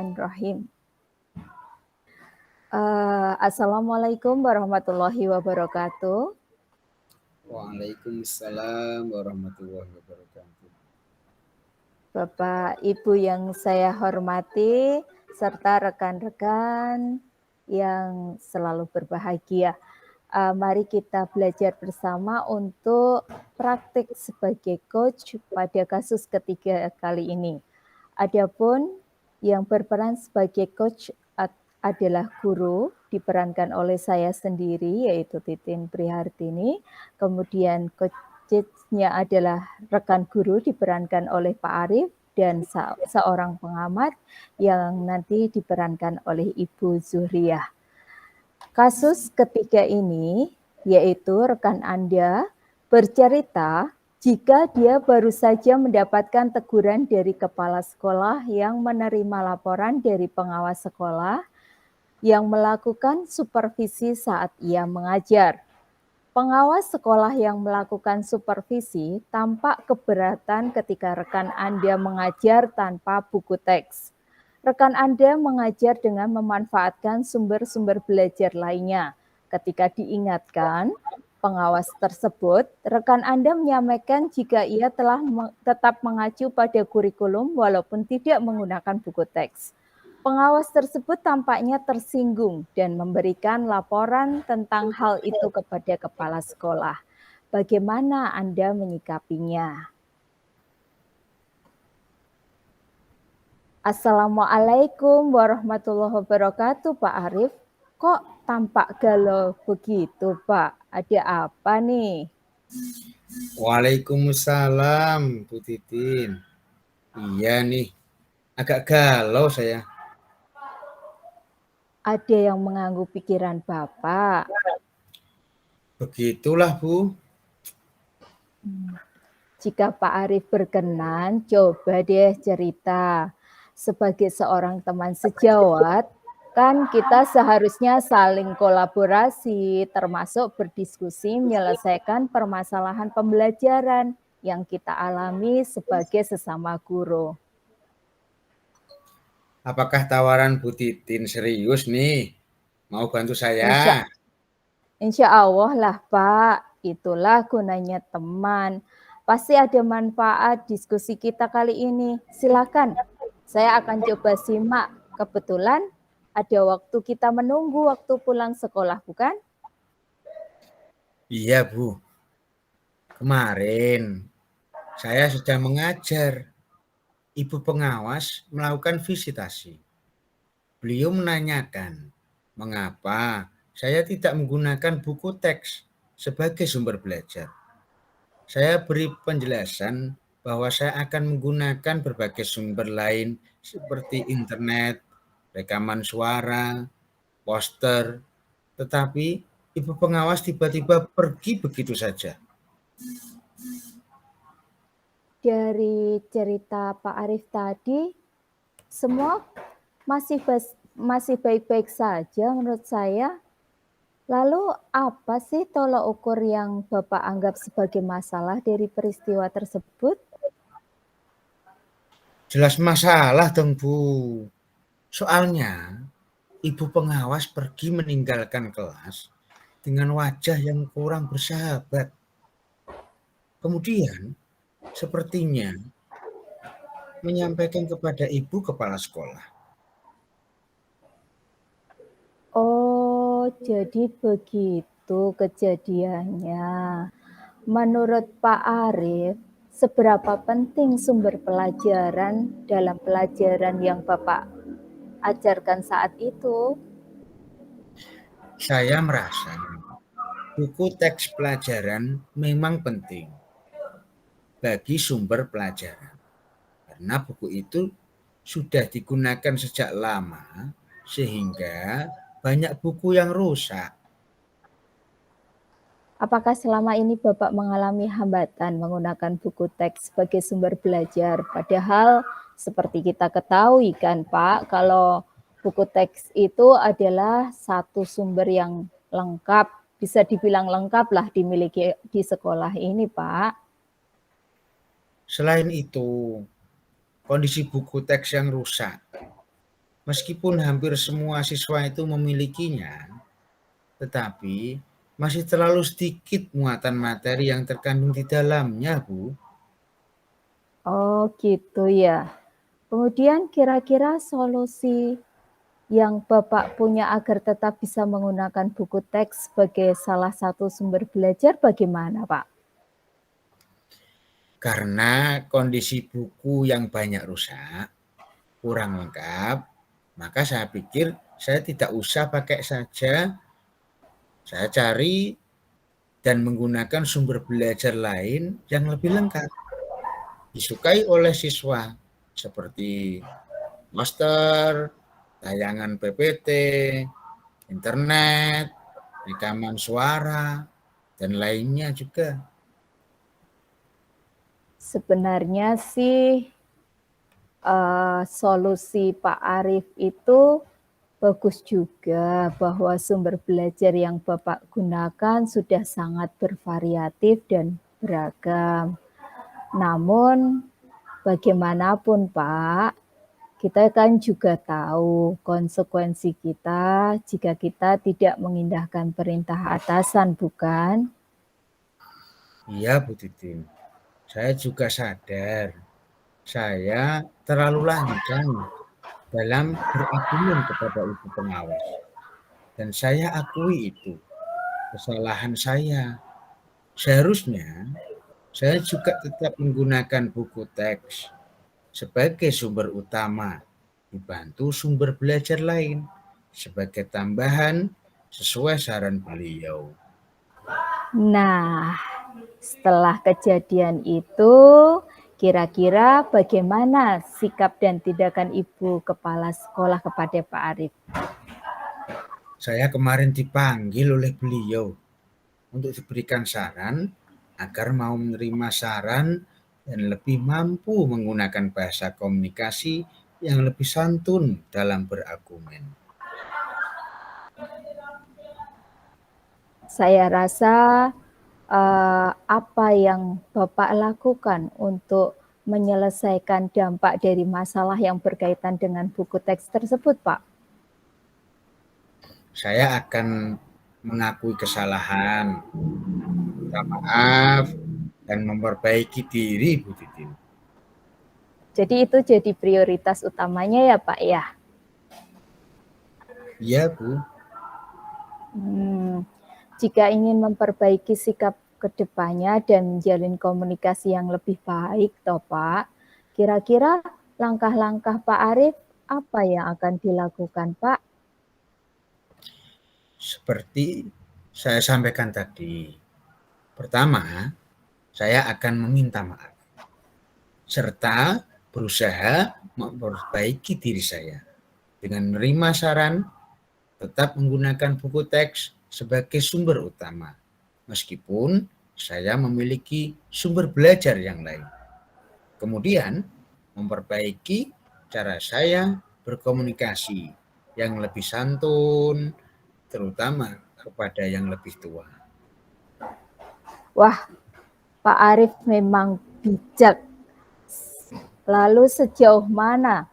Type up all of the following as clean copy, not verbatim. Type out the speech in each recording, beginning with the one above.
Bismillahirrahmanirrahim. Assalamualaikum warahmatullahi wabarakatuh. Waalaikumsalam warahmatullahi wabarakatuh. Bapak, Ibu yang saya hormati, serta rekan-rekan yang selalu berbahagia. Mari kita belajar bersama untuk praktik sebagai coach pada kasus ketiga kali ini. Adapun yang berperan sebagai coach adalah guru, diperankan oleh saya sendiri, yaitu Titin Prihartini. Kemudian coachnya adalah rekan guru, diperankan oleh Pak Arif, dan seorang pengamat yang nanti diperankan oleh Ibu Zuhriyah. Kasus ketiga ini, yaitu rekan Anda bercerita jika dia baru saja mendapatkan teguran dari kepala sekolah yang menerima laporan dari pengawas sekolah yang melakukan supervisi saat ia mengajar. Pengawas sekolah yang melakukan supervisi tampak keberatan ketika rekan Anda mengajar tanpa buku teks. Rekan Anda mengajar dengan memanfaatkan sumber-sumber belajar lainnya. Ketika diingatkan, pengawas tersebut, rekan Anda menyampaikan jika ia telah tetap mengacu pada kurikulum walaupun tidak menggunakan buku teks. Pengawas tersebut tampaknya tersinggung dan memberikan laporan tentang hal itu kepada kepala sekolah. Bagaimana Anda menyikapinya? Assalamualaikum warahmatullahi wabarakatuh, Pak Arif. Kok tampak galau begitu, Pak? Ada apa nih? Waalaikumsalam, Bu Titin. Iya nih, agak galau saya. Ada yang mengganggu pikiran Bapak? Begitulah, Bu. Jika Pak Arif berkenan, coba deh cerita. Sebagai seorang teman sejawat, kan kita seharusnya saling kolaborasi, termasuk berdiskusi menyelesaikan permasalahan pembelajaran yang kita alami sebagai sesama guru. Apakah tawaran Bu Titin serius nih? Mau bantu saya? Insya Allah lah, Pak. Itulah gunanya teman. Pasti ada manfaat diskusi kita kali ini. Silakan, saya akan coba simak. Kebetulan ada waktu kita menunggu waktu pulang sekolah, bukan? Iya, Bu. Kemarin saya sedang mengajar. Ibu pengawas melakukan visitasi. Beliau menanyakan, mengapa saya tidak menggunakan buku teks sebagai sumber belajar. Saya beri penjelasan bahwa saya akan menggunakan berbagai sumber lain seperti internet, rekaman suara, poster, tetapi ibu pengawas tiba-tiba pergi begitu saja. Dari cerita Pak Arif tadi, semua masih baik-baik saja menurut saya. Lalu apa sih tolak ukur yang Bapak anggap sebagai masalah dari peristiwa tersebut? Jelas masalah dong, Bu. Soalnya ibu pengawas pergi meninggalkan kelas dengan wajah yang kurang bersahabat. Kemudian sepertinya menyampaikan kepada ibu kepala sekolah. Oh, jadi begitu kejadiannya. Menurut Pak Arif, seberapa penting sumber pelajaran dalam pelajaran yang Bapak ajarkan saat itu? Saya merasa buku teks pelajaran memang penting bagi sumber pelajaran. Karena buku itu sudah digunakan sejak lama sehingga banyak buku yang rusak. Apakah selama ini Bapak mengalami hambatan menggunakan buku teks sebagai sumber belajar? Padahal seperti kita ketahui kan Pak, kalau buku teks itu adalah satu sumber yang lengkap, bisa dibilang lengkap lah dimiliki di sekolah ini Pak. Selain itu, kondisi buku teks yang rusak Meskipun hampir semua siswa itu memilikinya, tetapi masih terlalu sedikit muatan materi yang terkandung di dalamnya, Bu. Oh gitu ya. Kemudian kira-kira solusi yang Bapak punya agar tetap bisa menggunakan buku teks sebagai salah satu sumber belajar bagaimana, Pak? Karena kondisi buku yang banyak rusak, kurang lengkap, maka saya pikir saya tidak usah pakai saja, saya cari dan menggunakan sumber belajar lain yang lebih lengkap, disukai oleh siswa, seperti master, tayangan PPT, internet, rekaman suara, dan lainnya juga. Sebenarnya sih solusi Pak Arief itu bagus juga bahwa sumber belajar yang Bapak gunakan sudah sangat bervariatif dan beragam. Namun bagaimanapun Pak, kita kan juga tahu konsekuensi kita jika kita tidak mengindahkan perintah atasan, bukan? Iya, Bu Titin. Saya juga sadar saya terlalu lancang dalam berargumen kepada ibu pengawas. Dan saya akui itu, kesalahan saya. Seharusnya saya juga tetap menggunakan buku teks sebagai sumber utama, dibantu sumber belajar lain sebagai tambahan sesuai saran beliau. Nah, setelah kejadian itu, kira-kira bagaimana sikap dan tindakan Ibu Kepala Sekolah kepada Pak Arief? Saya kemarin dipanggil oleh beliau untuk diberikan saran agar mau menerima saran dan lebih mampu menggunakan bahasa komunikasi yang lebih santun dalam berargumen. Saya rasa apa yang Bapak lakukan untuk menyelesaikan dampak dari masalah yang berkaitan dengan buku teks tersebut, Pak? Saya akan mengakui kesalahan, minta maaf, dan memperbaiki diri, Bu Titin. Jadi itu jadi prioritas utamanya ya, Pak ya? Iya, Bu. Jika ingin memperbaiki sikap kedepannya dan menjalin komunikasi yang lebih baik, toh Pak, kira-kira langkah-langkah Pak Arief apa yang akan dilakukan, Pak? Seperti saya sampaikan tadi, pertama, saya akan meminta maaf serta berusaha memperbaiki diri saya dengan menerima saran tetap menggunakan buku teks sebagai sumber utama, meskipun saya memiliki sumber belajar yang lain. Kemudian, memperbaiki cara saya berkomunikasi yang lebih santun, terutama kepada yang lebih tua. Wah, Pak Arief memang bijak. Lalu sejauh mana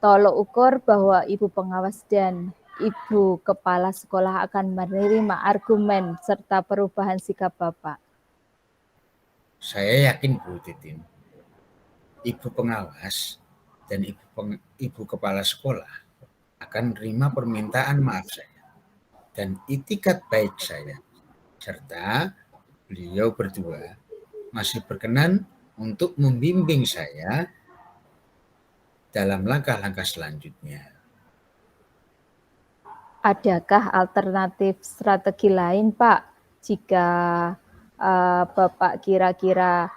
tolok ukur bahwa Ibu Pengawas dan Ibu Kepala Sekolah akan menerima argumen serta perubahan sikap Bapak? Saya yakin, Bu Titin, Ibu Pengawas dan Ibu Kepala Sekolah akan menerima permintaan maaf saya dan itikat baik saya, serta beliau berdua masih berkenan untuk membimbing saya dalam langkah-langkah selanjutnya. Adakah alternatif strategi lain, Pak, jika Bapak kira-kira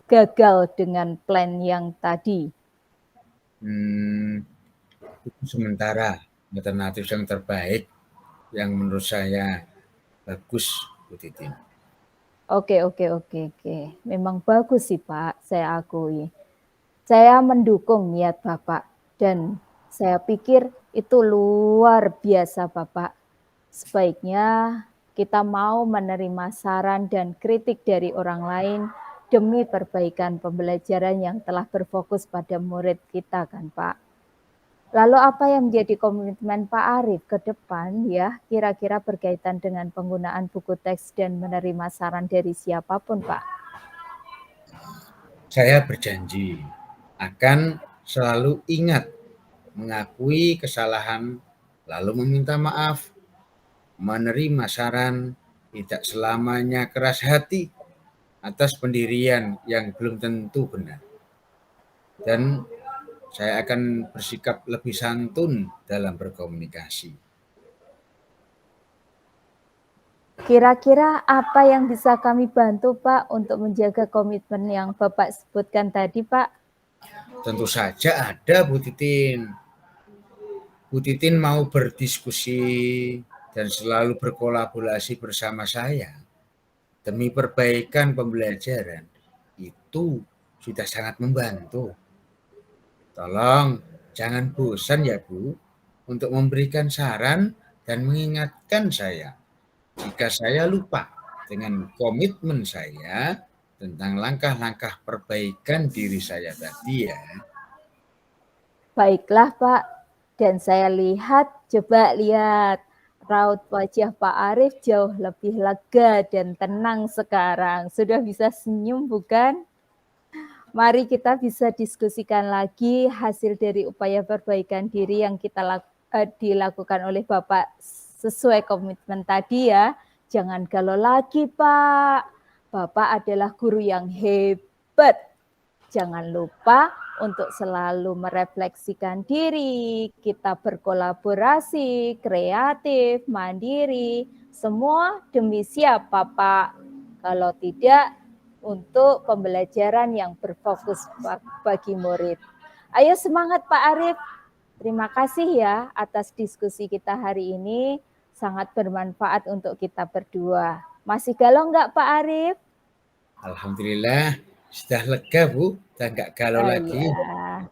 gagal dengan plan yang tadi? Itu sementara alternatif yang terbaik yang menurut saya bagus, Bu Titin. Oke. Memang bagus sih, Pak, saya akui. Saya mendukung niat Bapak dan saya pikir itu luar biasa, Bapak. Sebaiknya kita mau menerima saran dan kritik dari orang lain demi perbaikan pembelajaran yang telah berfokus pada murid kita kan, Pak. Lalu apa yang menjadi komitmen Pak Arif ke depan ya, kira-kira berkaitan dengan penggunaan buku teks dan menerima saran dari siapapun, Pak? Saya berjanji akan selalu ingat mengakui kesalahan, lalu meminta maaf, menerima saran, tidak selamanya keras hati atas pendirian yang belum tentu benar. Dan saya akan bersikap lebih santun dalam berkomunikasi. Kira-kira apa yang bisa kami bantu, Pak, untuk menjaga komitmen yang Bapak sebutkan tadi, Pak? Tentu saja ada, Bu Titin. Bu Titin mau berdiskusi dan selalu berkolaborasi bersama saya demi perbaikan pembelajaran. Itu sudah sangat membantu. Tolong jangan bosan ya Bu untuk memberikan saran dan mengingatkan saya jika saya lupa dengan komitmen saya tentang langkah-langkah perbaikan diri saya tadi ya. Baiklah, Pak. Dan saya lihat, coba lihat, raut wajah Pak Arif jauh lebih lega dan tenang sekarang. Sudah bisa senyum, bukan? Mari kita bisa diskusikan lagi hasil dari upaya perbaikan diri yang dilakukan oleh Bapak sesuai komitmen tadi ya. Jangan galau lagi, Pak. Bapak adalah guru yang hebat. Jangan lupa untuk selalu merefleksikan diri, kita berkolaborasi, kreatif, mandiri, semua demi siapa, Pak? Kalau tidak, untuk pembelajaran yang berfokus bagi murid. Ayo semangat Pak Arif. Terima kasih ya atas diskusi kita hari ini. Sangat bermanfaat untuk kita berdua. Masih galau nggak Pak Arif? Alhamdulillah sudah lega Bu, sudah nggak galau lagi. Ya.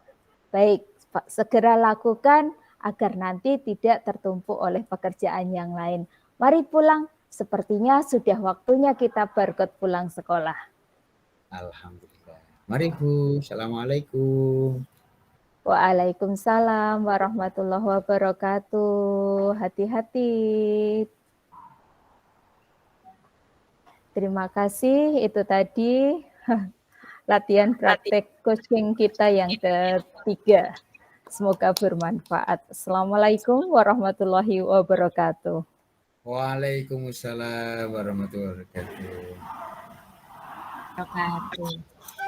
Baik, Pak, segera lakukan agar nanti tidak tertumpuk oleh pekerjaan yang lain. Mari pulang, sepertinya sudah waktunya kita berangkat pulang sekolah. Alhamdulillah. Mari Bu, Assalamualaikum. Waalaikumsalam warahmatullahi wabarakatuh. Hati-hati. Terima kasih, itu tadi latihan praktek coaching kita yang ketiga. Semoga bermanfaat. Assalamualaikum warahmatullahi wabarakatuh. Waalaikumsalam warahmatullahi wabarakatuh. Wabarakatuh.